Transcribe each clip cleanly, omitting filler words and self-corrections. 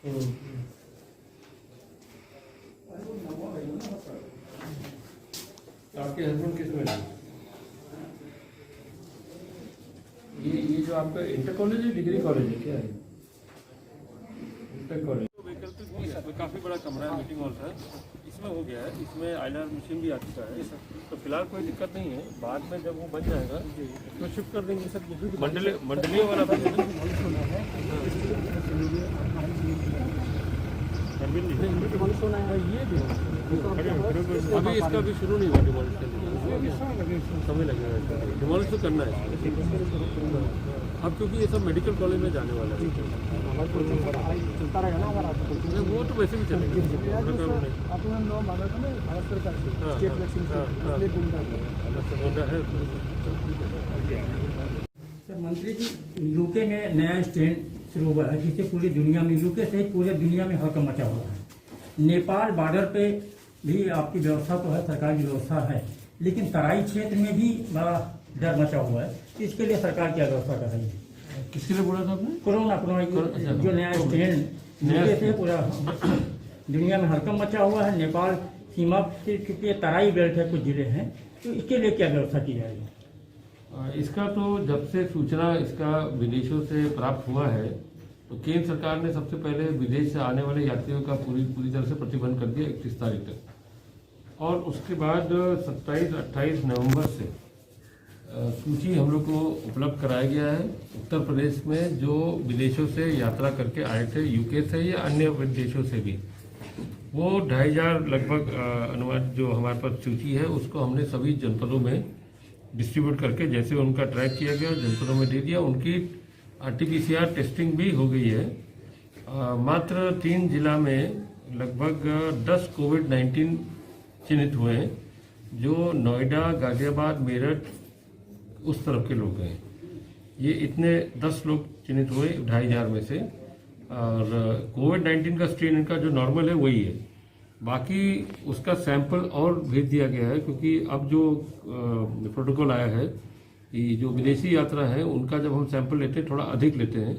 आपके हस्बैंड किस में ये जो आपका इंटर कॉलेज है, डिग्री कॉलेज है, क्या है? इंटर कॉलेज वैकल्पिक भी है, काफ़ी बड़ा कमरा है, मीटिंग हॉल था, इसमें हो गया है। इसमें आईआर मशीन भी आ चुका है, तो फिलहाल कोई दिक्कत नहीं है। बाद में जब वो बन जाएगा तो शिफ्ट कर देंगे सर। मंडलियों वाला भी ये भी अभी इसका भी शुरू नहीं हुआ डिमोलिश करने, समय लगेगा। डिमोलिश तो करना है अब, क्योंकि ये सब मेडिकल कॉलेज में जाने वाला है। चलता रहेगा ना हमारा, वो तो वैसे भी चलेगा। सर मंत्री जी, यूके में नया स्ट्रेन शुरू हुआ है जिससे पूरी दुनिया में, यूके सहित पूरे दुनिया में हड़कंप मचा हुआ है। नेपाल बॉर्डर पे भी आपकी व्यवस्था तो है, सरकार की व्यवस्था है, लेकिन तराई क्षेत्र में भी बड़ा डर मचा हुआ है। इसके लिए सरकार क्या व्यवस्था कर रही है? किसके लिए बोला था आपने? कोरोना जो नया स्ट्रेन यूके से पूरा दुनिया में हड़कंप मचा हुआ है। नेपाल सीमा से चूंकि तराई बेल्ट है, कुछ जिले हैं, तो इसके लिए क्या व्यवस्था की जाएगी? इसका तो जब से सूचना इसका विदेशों से प्राप्त हुआ है, तो केंद्र सरकार ने सबसे पहले विदेश से आने वाले यात्रियों का पूरी तरह से प्रतिबंध कर दिया 31 तारीख तक। और उसके बाद 27-28 नवंबर से सूची हम लोग को उपलब्ध कराया गया है। उत्तर प्रदेश में जो विदेशों से यात्रा करके आए थे, यूके से या अन्य देशों से भी, वो 2500 लगभग अनुमान जो हमारे पास सूची है, उसको हमने सभी जनपदों में डिस्ट्रीब्यूट करके, जैसे उनका ट्रैक किया गया, जनपदों में दे दिया। उनकी RT-PCR टेस्टिंग भी हो गई है। मात्र 3 जिला में लगभग 10 कोविड-19 चिन्हित हुए हैं, जो नोएडा, गाजियाबाद, मेरठ उस तरफ के लोग हैं। ये इतने 10 लोग चिन्हित हुए 2500 में से। और कोविड-19 का स्ट्रेन इनका जो नॉर्मल है वही है, बाकी उसका सैंपल और भेज दिया गया है, क्योंकि अब जो प्रोटोकॉल आया है कि जो विदेशी यात्रा है उनका जब हम सैंपल लेते हैं, थोड़ा अधिक लेते हैं,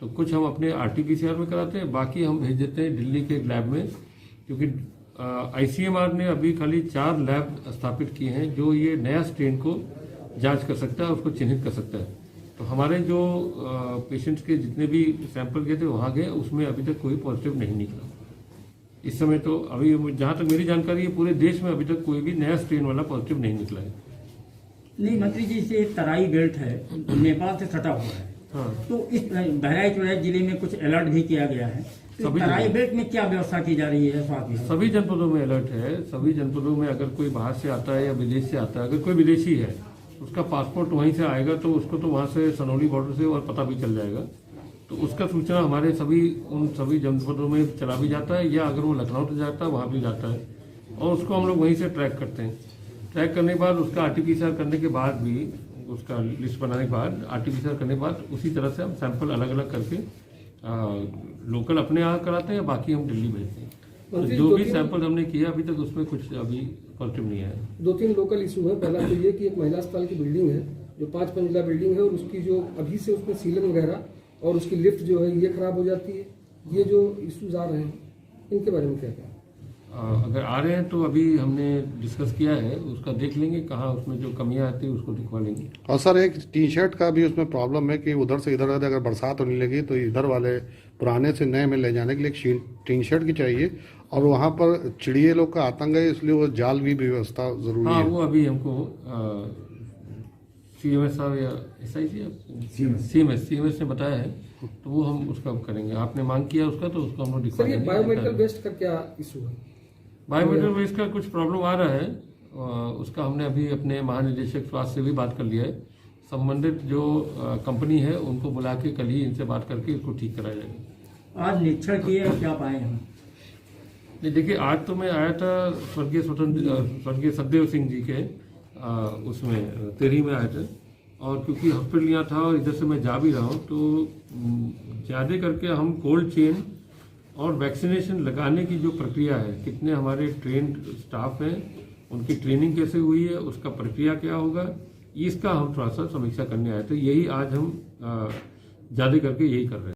तो कुछ हम अपने RT-PCR में कराते हैं, बाकी हम भेज देते हैं दिल्ली के एक लैब में, क्योंकि ICMR ने अभी खाली 4 लैब स्थापित किए हैं जो ये नया स्ट्रेन को जांच कर सकता है, उसको चिन्हित कर सकता है। तो हमारे जो पेशेंट्स के जितने भी सैंपल गए थे वहाँ गए, उसमें अभी तक कोई पॉजिटिव नहीं निकला इस समय। तो अभी जहाँ तक मेरी जानकारी है, पूरे देश में अभी तक कोई भी नया स्ट्रेन वाला पॉजिटिव नहीं निकला है। नहीं मंत्री जी, से तराई बेल्ट है, नेपाल से सटा हुआ है। हाँ। तो इस बहराइच जिले में कुछ अलर्ट भी किया गया है, तो तराई बेल्ट में क्या व्यवस्था की जा रही है? स्वास्थ्य सभी जनपदों में अलर्ट है। सभी जनपदों में अगर कोई बाहर से आता है या विदेश से आता है, अगर कोई विदेशी है, उसका पासपोर्ट वहीं से आएगा, तो उसको तो वहाँ से सनौली बॉर्डर से और पता भी चल जाएगा। तो उसका सूचना हमारे उन सभी जनपदों में चला भी जाता है, या अगर वो लखनऊ से जाता है वहाँ भी जाता है, और उसको हम लोग वहीं से ट्रैक करते हैं। ट्रैक करने के बाद उसका RT-PCR करने के बाद भी, उसका लिस्ट बनाने के बाद RT-PCR करने के बाद उसी तरह से हम सैंपल अलग अलग करके लोकल अपने यहाँ कराते हैं, बाकी हम दिल्ली भेजते हैं। तो जो भी सैंपल हमने किया अभी तक, उसमें कुछ अभी पॉजिटिव नहीं आया। 2-3 लोकल इशू है। पहला तो ये कि एक महिला अस्पताल की बिल्डिंग है जो 5 मंजिला बिल्डिंग है, और उसकी जो अभी से उसमें सीलन वगैरह और उसकी लिफ्ट जो है ये खराब हो जाती है। ये जो इश्यूज आ रहे हैं, इनके बारे में क्या कहें? अगर आ रहे हैं तो अभी हमने डिस्कस किया है, उसका देख लेंगे कहाँ उसमें जो कमियां आती है उसको दिखवा लेंगे। और सर एक T-शर्ट का भी उसमें प्रॉब्लम है कि उधर से इधर अगर बरसात होने लगी तो इधर वाले पुराने से नए में ले जाने के लिए एक T-शर्ट की चाहिए, और वहाँ पर चिड़िए लोग का आतंक है, इसलिए वो जाल भी व्यवस्था जरूरी है। वो अभी हमको CMS साहब या CMS ने बताया है, तो वो हम उसका करेंगे। आपने मांग किया उसका, तो उसको हम लोग दिखवा देंगे। बायोमेडिकल वेस्ट का क्या इशू है? बायोमेडिकल वेस्ट का कुछ प्रॉब्लम आ रहा है, उसका हमने अभी अपने महानिदेशक स्वास्थ्य से भी बात कर लिया है। संबंधित जो कंपनी है उनको बुला के कल ही इनसे बात करके इसको ठीक कराया जाएगा। आज निरीक्षण किए, क्या पाए हम? नहीं देखिए, आज तो मैं आया था स्वर्गीय सखदेव सिंह जी के उसमें तेरी में आए थे, और क्योंकि हॉस्पिटल यहाँ था और इधर से मैं जा भी रहा हूँ, तो ज़्यादा करके हम कोल्ड चेन और वैक्सीनेशन लगाने की जो प्रक्रिया है, कितने हमारे ट्रेंड स्टाफ हैं, उनकी ट्रेनिंग कैसे हुई है, उसका प्रक्रिया क्या होगा, इसका हम थोड़ा सा समीक्षा करने आए थे। यही आज हम ज़्यादा करके यही कर रहे हैं।